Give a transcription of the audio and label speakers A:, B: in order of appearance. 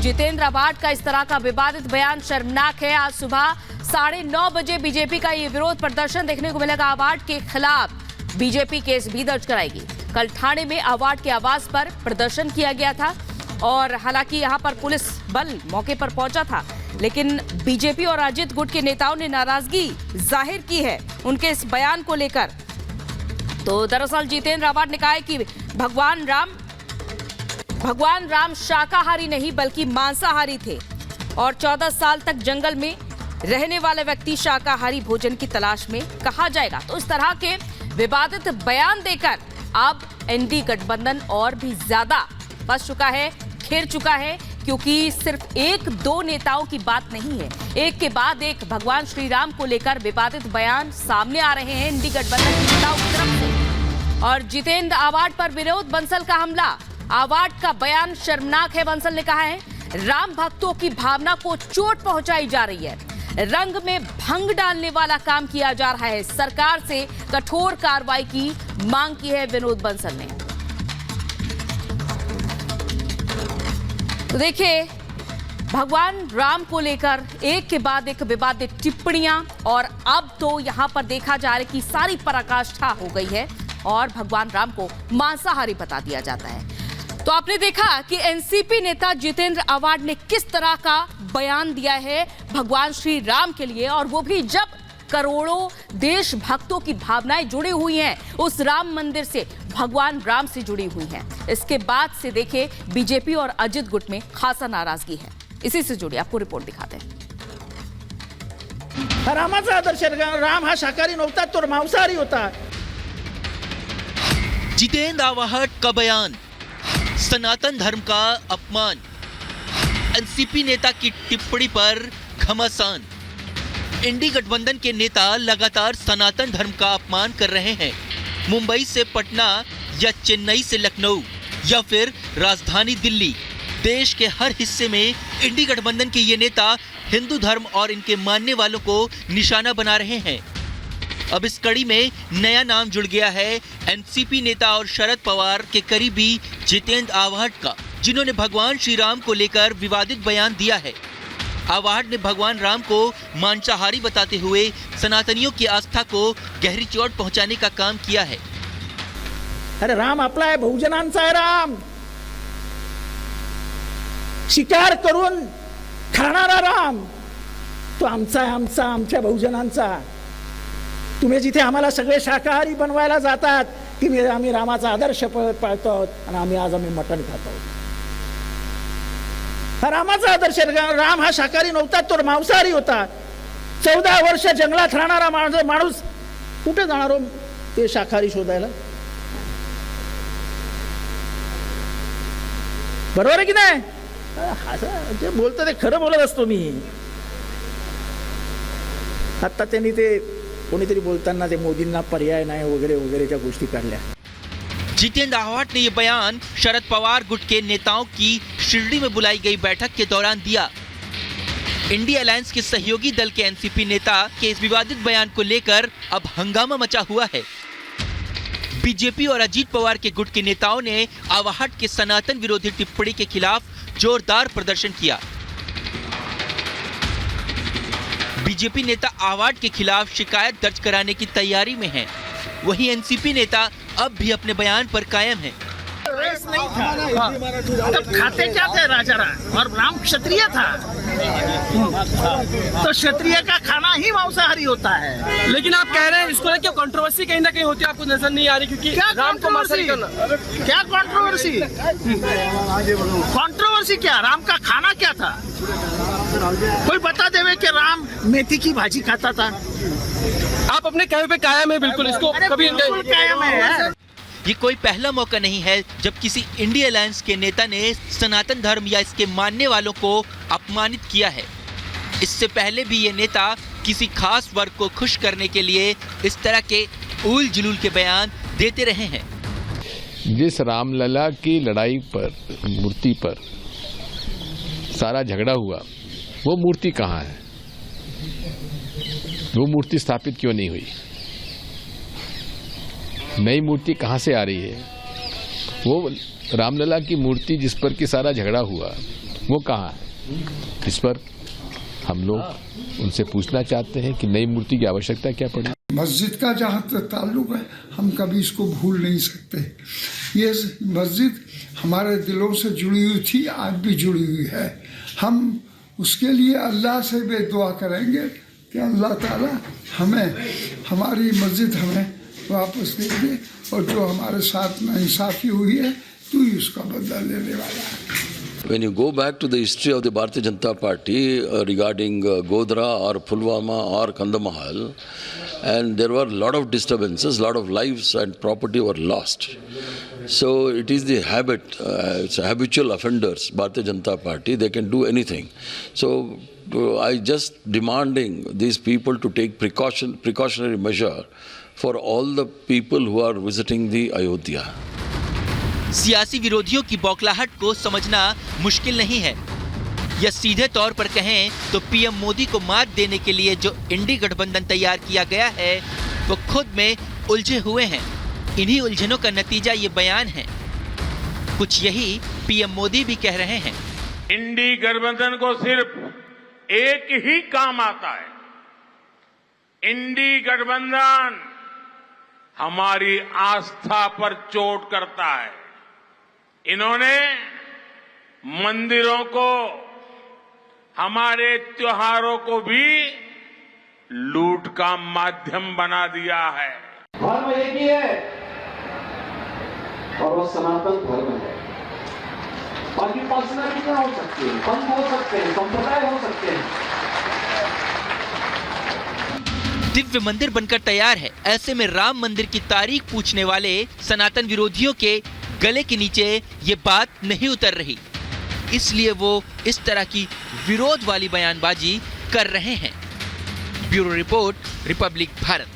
A: Jitendra award का इस तरह का विवादित बयान शर्मनाक है। आज सुबह 9:30 बजे बीजेपी का ये विरोध प्रदर्शन देखने को मिलेगा। अवार्ड के खिलाफ बीजेपी केस भी दर्ज कराएगी। कल ठाणे में अवार्ड के आवास पर प्रदर्शन किया गया था और हालांकि यहां पर पुलिस बल मौके पर पहुंचा था, लेकिन बीजेपी और अजित गुट के नेताओं ने नाराजगी जाहिर की है उनके इस बयान को लेकर। तो दरअसल जितेंद्र अवार्ड ने कहा है कि भगवान राम शाकाहारी नहीं बल्कि मांसाहारी थे और 14 साल तक जंगल में रहने वाले व्यक्ति शाकाहारी भोजन की तलाश में कहा जाएगा। तो इस तरह के विवादित बयान देकर अब एनडी गठबंधन और भी ज्यादा फंस चुका है, घिर चुका है, क्योंकि सिर्फ एक दो नेताओं की बात नहीं है, एक के बाद एक भगवान श्री राम को लेकर विवादित बयान सामने आ रहे हैं एनडी गठबंधन के नेताओं की तरफ से। और जितेंद्र अवार्ड पर विरोध, बंसल का हमला। अवार्ड का बयान शर्मनाक है, बंसल ने कहा है। राम भक्तों की भावना को चोट पहुंचाई जा रही है, रंग में भंग डालने वाला काम किया जा रहा है। सरकार से कठोर कार्रवाई की मांग की है विनोद बंसल ने। तो देखिए, भगवान राम को लेकर एक के बाद एक विवादित टिप्पणियां और अब तो यहां पर देखा जा रहा है कि सारी पराकाष्ठा हो गई है और भगवान राम को मांसाहारी बता दिया जाता है। तो आपने देखा कि एनसीपी नेता जितेंद्र अवार्ड ने किस तरह का बयान दिया है भगवान श्री राम के लिए, और वो भी जब करोड़ों देशभक्तों की भावनाएं जुड़ी हुई हैं उस राम मंदिर से, भगवान राम से जुड़ी हुई हैं। इसके बाद से देखे बीजेपी और अजित गुट में खासा नाराजगी है। इसी से जुड़ी आपको रिपोर्ट दिखाते हैं।
B: रामाचा आदर्श, राम हा शाकाहारी नव्हता, तो मांसाहारी होता।
C: जितेंद्र अवार्ड का बयान, सनातन धर्म का अपमान, एनसीपी नेता की टिप्पणी पर घमासान। इंडी गठबंधन के नेता लगातार सनातन धर्म का अपमान कर रहे हैं। मुंबई से पटना या चेन्नई से लखनऊ या फिर राजधानी दिल्ली, देश के हर हिस्से में इंडी गठबंधन के ये नेता हिंदू धर्म और इनके मानने वालों को निशाना बना रहे हैं। अब इस कड़ी में नया नाम जुड़ गया है एनसीपी नेता और शरद पवार के करीबी जितेंद्र अवार्ड का, जिन्होंने भगवान श्री राम को लेकर विवादित बयान दिया है। अवार्ड ने भगवान राम को मांसाहारी बताते हुए सनातनियों की आस्था को गहरी चोट पहुंचाने का काम किया है।
B: अरे राम आपला आहे, बहुजनांचा आहे राम, शिकार करून खाणारा राम तो आमचा आहे, आमच्या बहुजनांचा। तुम्ही जिथे आम्हाला सगळे शाकाहारी बनवायला जातात, तिथे आम्ही रामाचा आदर्श पाळतो आणि आम्ही मटण खातो। रामाचा आदर्श, राम हा शाकाहारी नव्हता, तो मांसाहारी होता। 14 वर्ष जंगलात राहणारा माणूस कुठे जाणार हो ते शाकाहारी शोधायला? बरोबर आहे की नाही? जे बोलतो ते खरं बोलत असतो मी। आता त्यांनी ते कोणीतरी बोलताना ते मोदींना पर्याय नाही वगैरे वगैरेच्या गोष्टी काढल्या।
C: जितेंद्र अवार्ड ने यह बयान शरद पवार गुट के नेताओं की शिरडी में बुलाई गई बैठक के दौरान दिया। इंडिया अलायंस के सहयोगी दल के एनसीपी नेता के इस विवादित बयान को लेकर अब हंगामा मचा हुआ है। बीजेपी और अजीत पवार के गुट के नेताओं ने अवार्ड के सनातन विरोधी टिप्पणी के खिलाफ जोरदार प्रदर्शन किया। बीजेपी नेता अवार्ड के खिलाफ शिकायत दर्ज कराने की तैयारी में हैं। वहीं एनसीपी नेता अब भी अपने बयान पर कायम हैं।
B: नहीं था, तब खाते क्या थे राजा राम, और राम क्षत्रिय था, तो क्षत्रिय का खाना ही मांसाहारी होता है।
D: लेकिन आप कह रहे हैं इसको लेकर कंट्रोवर्सी कहीं ना कहीं होती है, आपको नजर नहीं आ रही? क्योंकि राम को मांसाहारी करना,
B: क्या कंट्रोवर्सी? कंट्रोवर्सी क्या? राम का खाना क्या था? कोई बता देवे कि राम मेथी की भाजी खाता था।
D: आप अपने कहे पे कायम है? बिल्कुल, इसको कभी
B: कायम है।
C: ये कोई पहला मौका नहीं है जब किसी इंडिया अलायंस के नेता ने सनातन धर्म या इसके मानने वालों को अपमानित किया है। इससे पहले भी ये नेता किसी खास वर्ग को खुश करने के लिए इस तरह के उल जुलूल के बयान देते रहे हैं।
E: जिस रामलला की लड़ाई पर, मूर्ति पर सारा झगड़ा हुआ, वो मूर्ति कहाँ है? वो मूर्ति स्थापित क्यों नहीं हुई? नई मूर्ति कहाँ से आ रही है? वो रामलला की मूर्ति जिस पर कि सारा झगड़ा हुआ, वो कहाँ है? इस पर हम लोग उनसे पूछना चाहते हैं कि नई मूर्ति की आवश्यकता क्या पड़ी।
F: मस्जिद का जहाँ तक ताल्लुक है, हम कभी इसको भूल नहीं सकते। ये मस्जिद हमारे दिलों से जुड़ी हुई थी, आज भी जुड़ी हुई है। हम उसके लिए अल्लाह से भी दुआ करेंगे कि अल्लाह ताला हमें हमारी मस्जिद हमें वापस दे दे, और जो हमारे साथ नाइंसाफी हुई है तू ही उसका बदला लेने वाला है।
G: When you go back to the history of the Bharatiya Janata Party regarding Godhra or Pulwama or Kandahar, and there were a lot of disturbances, a lot of lives and property were lost. So it is the habit, it's habitual offenders, Bharatiya Janata Party, they can do anything. So I just demanding these people to take precautionary measure for all the people who are visiting the Ayodhya.
C: सियासी विरोधियों की बौखलाहट को समझना मुश्किल नहीं है, या सीधे तौर पर कहें तो पीएम मोदी को मात देने के लिए जो इंडी गठबंधन तैयार किया गया है वो खुद में उलझे हुए हैं। इन्हीं उलझनों का नतीजा ये बयान है। कुछ यही पीएम मोदी भी कह रहे हैं।
H: इंडी गठबंधन को सिर्फ एक ही काम आता है, इंडी गठबंधन हमारी आस्था पर चोट करता है। इन्होंने मंदिरों को, हमारे त्योहारों को भी लूट का माध्यम बना दिया है।
I: धर्म एक ही है और वो सनातन धर्म है। बाकी पर्सनैलिटी हो सकती है, पंथ हो सकते हैं, संप्रदाय हो सकते हैं।
C: दिव्य मंदिर बनकर तैयार है, ऐसे में राम मंदिर की तारीख पूछने वाले सनातन विरोधियों के गले के नीचे ये बात नहीं उतर रही, इसलिए वो इस तरह की विरोध वाली बयानबाजी कर रहे हैं। Bureau report, Republic Bharat.